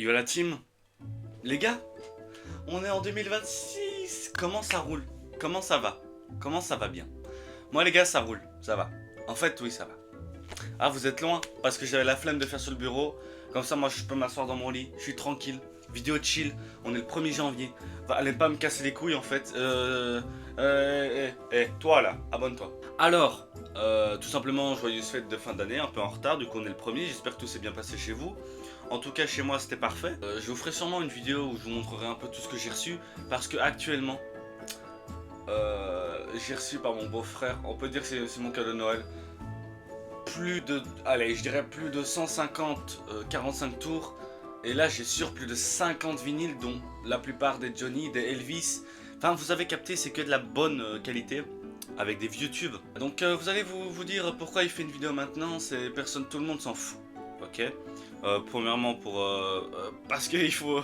Yo la team, les gars, on est en 2026. Comment ça roule? Comment ça va? Comment ça va bien? Moi les gars, ça roule, ça va. En fait, oui, ça va. Ah, vous êtes loin parce que j'avais la flemme de faire sur le bureau. Comme ça, moi, je peux m'asseoir dans mon lit. Je suis tranquille. Vidéo chill. On est le 1er janvier. Allez pas me casser les couilles en fait. Toi là, abonne-toi. Alors, tout simplement, joyeuse fête de fin d'année, un peu en retard. Du coup, on est le 1er. J'espère que tout s'est bien passé chez vous. En tout cas, chez moi, c'était parfait. Je vous ferai sûrement une vidéo où je vous montrerai un peu tout ce que j'ai reçu. Parce que actuellement, j'ai reçu par mon beau-frère, on peut dire que c'est mon cadeau de Noël, plus de, allez, je dirais plus de 150 45 tours. Et là, j'ai sur plus de 50 vinyles, dont la plupart des Johnny, des Elvis. Enfin, vous avez capté, c'est que de la bonne qualité, avec des vieux tubes. Donc, vous allez vous dire pourquoi il fait une vidéo maintenant. C'est personne, tout le monde s'en fout. Ok. Premièrement, parce qu'il faut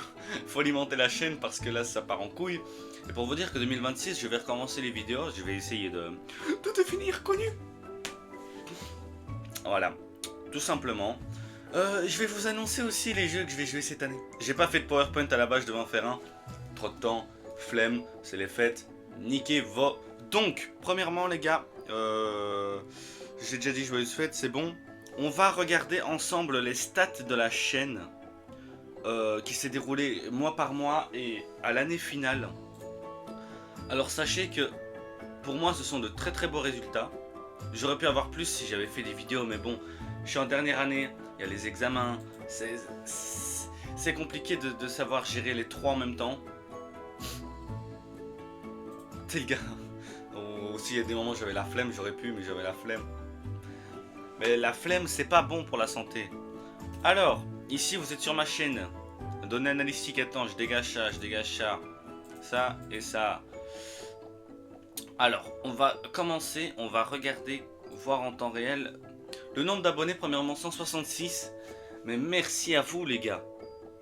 alimenter la chaîne, parce que là, ça part en couille. Et pour vous dire que 2026, je vais recommencer les vidéos. Je vais essayer de devenir connu. Voilà, tout simplement. Je vais vous annoncer aussi les jeux que je vais jouer cette année. J'ai pas fait de PowerPoint à la base, je devais en faire un. Trop de temps, flemme, c'est les fêtes. Niquez vos. Donc, premièrement, les gars, j'ai déjà dit joyeuse fête, c'est bon. On va regarder ensemble les stats de la chaîne qui s'est déroulée mois par mois et à l'année finale. Alors, sachez que pour moi, ce sont de très très beaux résultats. J'aurais pu avoir plus si j'avais fait des vidéos, mais bon, je suis en dernière année, il y a les examens, c'est compliqué de savoir gérer les trois en même temps. T'es le gars. Aussi, il y a des moments où j'avais la flemme, j'aurais pu, mais j'avais la flemme. Mais la flemme, c'est pas bon pour la santé. Alors, ici, vous êtes sur ma chaîne. Données analytiques, attends, je dégage ça, ça et ça. Alors, on va commencer, on va regarder, voir en temps réel. Le nombre d'abonnés, premièrement 166. Mais merci à vous les gars.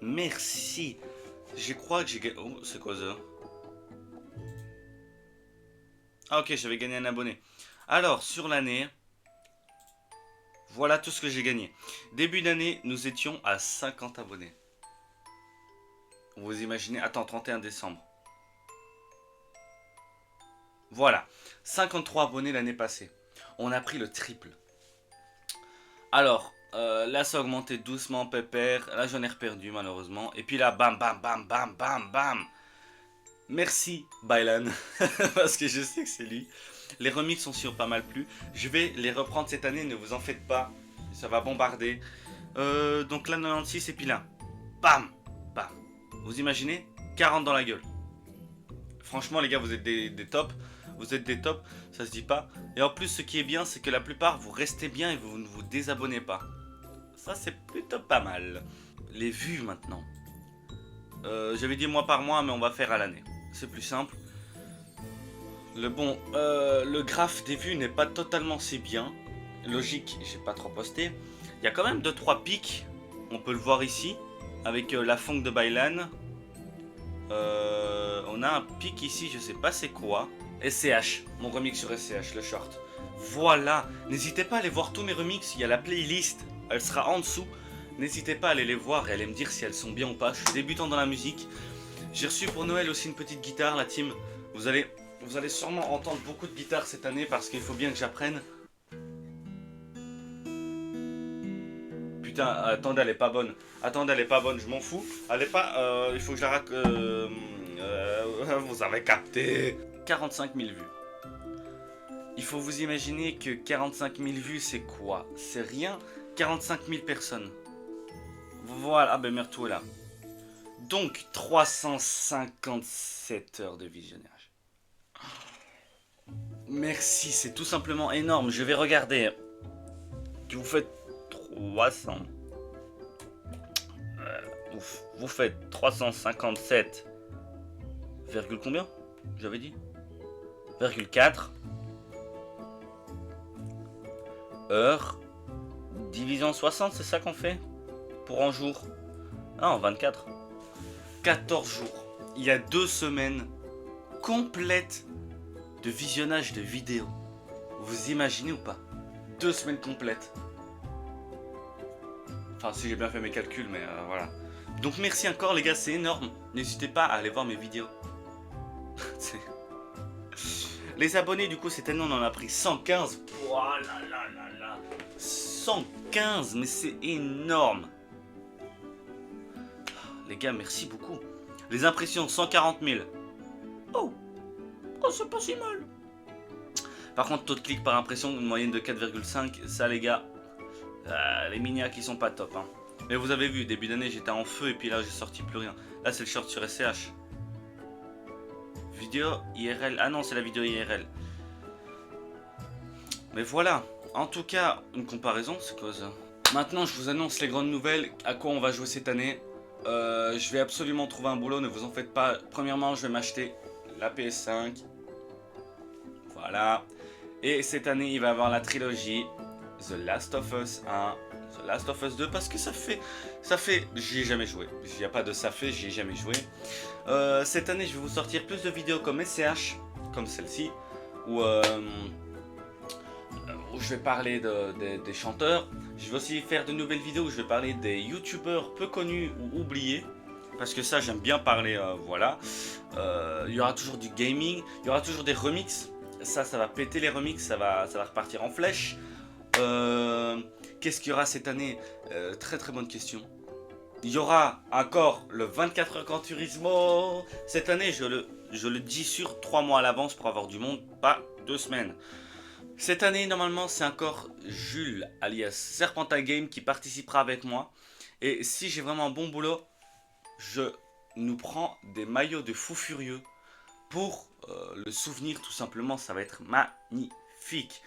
Merci. Je crois que j'ai gagné... Oh, c'est quoi ça? Ah ok, j'avais gagné un abonné. Alors, sur l'année, voilà tout ce que j'ai gagné. Début d'année, nous étions à 50 abonnés. Vous imaginez? Attends, 31 décembre. Voilà, 53 abonnés l'année passée. On a pris le triple. Alors, là ça a augmenté doucement, pépère. Là j'en ai reperdu malheureusement. Et puis là, bam, bam, bam, bam, bam, bam. Merci Bailan, parce que je sais que c'est lui. Les remixes sont sur pas mal plus. Je vais les reprendre cette année, ne vous en faites pas. Ça va bombarder. Donc là 96 et puis là, bam, bam. Vous imaginez? 40 dans la gueule. Franchement les gars, vous êtes des tops. Vous êtes des tops, ça se dit pas. Et en plus, ce qui est bien, c'est que la plupart, vous restez bien et vous ne vous désabonnez pas. Ça, c'est plutôt pas mal. Les vues, maintenant. J'avais dit mois par mois, mais on va faire à l'année. C'est plus simple. Le graphe des vues n'est pas totalement si bien. Logique, j'ai pas trop posté. Il y a quand même 2-3 pics. On peut le voir ici. Avec la funk de Bailan. On a un pic ici, je sais pas c'est quoi. SCH, mon remix sur SCH, le short. Voilà, n'hésitez pas à aller voir tous mes remixes, il y a la playlist, elle sera en dessous. N'hésitez pas à aller les voir et à aller me dire si elles sont bien ou pas. Je suis débutant dans la musique. J'ai reçu pour Noël aussi une petite guitare, la team. Vous allez sûrement entendre beaucoup de guitares cette année parce qu'il faut bien que j'apprenne. Putain, attendez, elle est pas bonne. Attendez, elle est pas bonne, je m'en fous. Elle est pas... il faut que je la rac... vous avez capté. 45 000 vues. Il faut vous imaginer que 45 000 vues, c'est quoi? C'est rien. 45 000 personnes. Voilà, ah ben Mertou est là. Donc, 357 heures de visionnage. Merci, c'est tout simplement énorme. Je vais regarder. Vous faites 300. Vous faites 357. Virgule combien? J'avais dit 4 heures division 60, c'est ça qu'on fait pour un jour? Ah, en 24. 14 jours. Il y a 2 semaines complètes de visionnage de vidéos. Vous imaginez ou pas? 2 semaines complètes. Enfin, si j'ai bien fait mes calculs, mais voilà. Donc merci encore les gars, c'est énorme. N'hésitez pas à aller voir mes vidéos. Les abonnés du coup cette année on en a pris 115. Oh là là là là. 115, mais c'est énorme. Les gars, merci beaucoup. Les impressions, 140 000. Oh, c'est pas si mal. Par contre, taux de clic par impression, une moyenne de 4,5. Ça, les gars, les miniacs, ils sont pas top. Hein. Mais vous avez vu, début d'année, j'étais en feu et puis là, j'ai sorti plus rien. Là, c'est le short sur SCH. Vidéo IRL. Ah non, c'est la vidéo IRL. Mais voilà. En tout cas, une comparaison, c'est quoi ça? Maintenant, je vous annonce les grandes nouvelles. À quoi on va jouer cette année. Je vais absolument trouver un boulot, ne vous en faites pas. Premièrement, je vais m'acheter la PS5. Voilà. Et cette année, il va y avoir la trilogie The Last of Us 1, The Last of Us 2, parce que ça fait, j'y ai jamais joué. Il n'y a pas de ça fait, j'y ai jamais joué. Cette année, je vais vous sortir plus de vidéos comme SCH, comme celle-ci, où je vais parler des chanteurs. Je vais aussi faire de nouvelles vidéos où je vais parler des youtubeurs peu connus ou oubliés. Parce que ça, j'aime bien parler, voilà. Il y aura toujours du gaming, il y aura toujours des remixes. Ça va péter les remixes, ça va repartir en flèche. Qu'est-ce qu'il y aura cette année? Très très bonne question. Il y aura encore le 24 heures Gran Turismo. Cette année, je le dis sur 3 mois à l'avance pour avoir du monde, pas 2 semaines. Cette année, normalement, c'est encore Jules, alias Serpenta Game, qui participera avec moi. Et si j'ai vraiment un bon boulot, je nous prends des maillots de fou furieux pour le souvenir, tout simplement. Ça va être magnifique.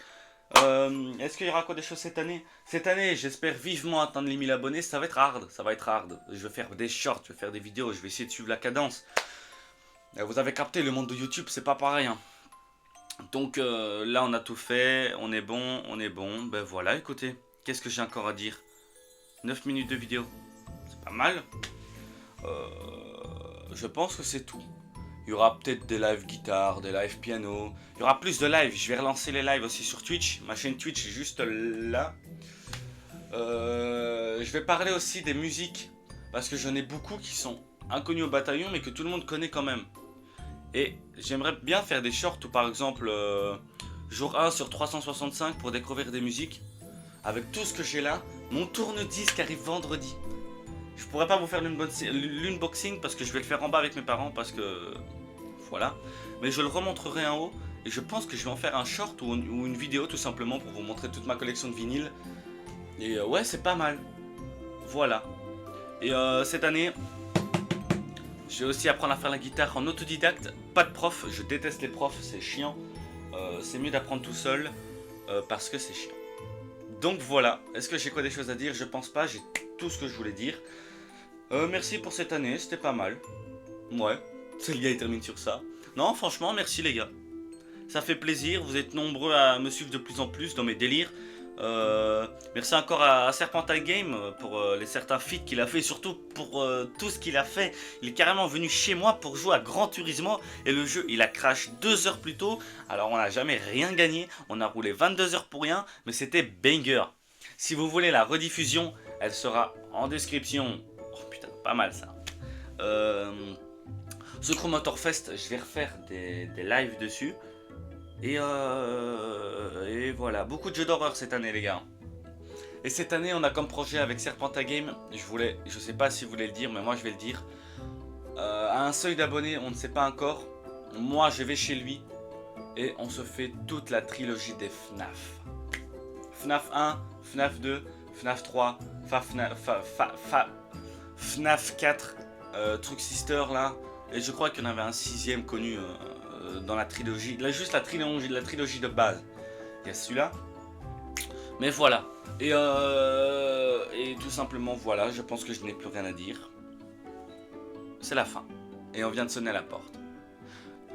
Est-ce qu'il y aura quoi des choses cette année? Cette année, j'espère vivement atteindre les 1000 abonnés. Ça va être hard, ça va être hard. Je vais faire des shorts, je vais faire des vidéos, je vais essayer de suivre la cadence. Vous avez capté, le monde de YouTube, c'est pas pareil, hein. Donc là on a tout fait, on est bon, ben voilà, écoutez, qu'est-ce que j'ai encore à dire? 9 minutes de vidéo, c'est pas mal. Je pense que c'est tout. Il y aura peut-être des live guitare, des live piano, il y aura plus de live, je vais relancer les lives aussi sur Twitch, ma chaîne Twitch est juste là. Je vais parler aussi des musiques, parce que j'en ai beaucoup qui sont inconnus au bataillon mais que tout le monde connaît quand même. Et j'aimerais bien faire des shorts où par exemple jour 1 sur 365 pour découvrir des musiques. Avec tout ce que j'ai là, mon tourne-disque arrive vendredi. Je pourrais pas vous faire l'unboxing parce que je vais le faire en bas avec mes parents parce que voilà. Mais je le remontrerai en haut et je pense que je vais en faire un short ou une vidéo tout simplement pour vous montrer toute ma collection de vinyles. Et ouais, c'est pas mal. Voilà. Et cette année... je vais aussi apprendre à faire la guitare en autodidacte, pas de prof, je déteste les profs, c'est chiant. C'est mieux d'apprendre tout seul parce que c'est chiant. Donc voilà, est-ce que j'ai quoi des choses à dire? Je pense pas, j'ai tout ce que je voulais dire. Merci pour cette année, c'était pas mal. Ouais, c'est le gars il termine sur ça. Non franchement merci les gars. Ça fait plaisir, vous êtes nombreux à me suivre de plus en plus dans mes délires. Merci encore à Serpenta Game pour les certains feats qu'il a fait, surtout pour tout ce qu'il a fait. Il est carrément venu chez moi pour jouer à Gran Turismo et le jeu il a crash 2 heures plus tôt. Alors on n'a jamais rien gagné, on a roulé 22 heures pour rien, mais c'était banger. Si vous voulez la rediffusion, elle sera en description. Oh putain, pas mal ça. The Crew Motor Fest, je vais refaire des lives dessus. Et voilà, beaucoup de jeux d'horreur cette année les gars. Et cette année on a comme projet avec Serpenta Game, je sais pas si vous voulez le dire mais moi je vais le dire. À un seuil d'abonnés, on ne sait pas encore. Moi je vais chez lui et on se fait toute la trilogie des FNAF. FNAF 1, FNAF 2, FNAF 3, FNAF 4, Truc Sister là. Et je crois qu'il y en avait un 6ème connu dans la trilogie, là juste la trilogie de base. Il y a celui-là. Mais voilà. Et tout simplement voilà, je pense que je n'ai plus rien à dire. C'est la fin. Et on vient de sonner à la porte.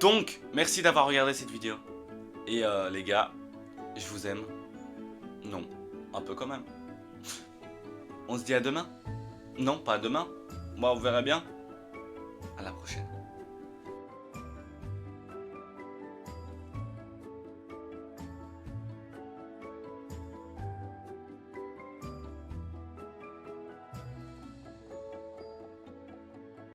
Donc, merci d'avoir regardé cette vidéo. Et les gars, je vous aime. Non, un peu quand même. On se dit à demain? Non, pas à demain. Moi, on verra bien. À la prochaine.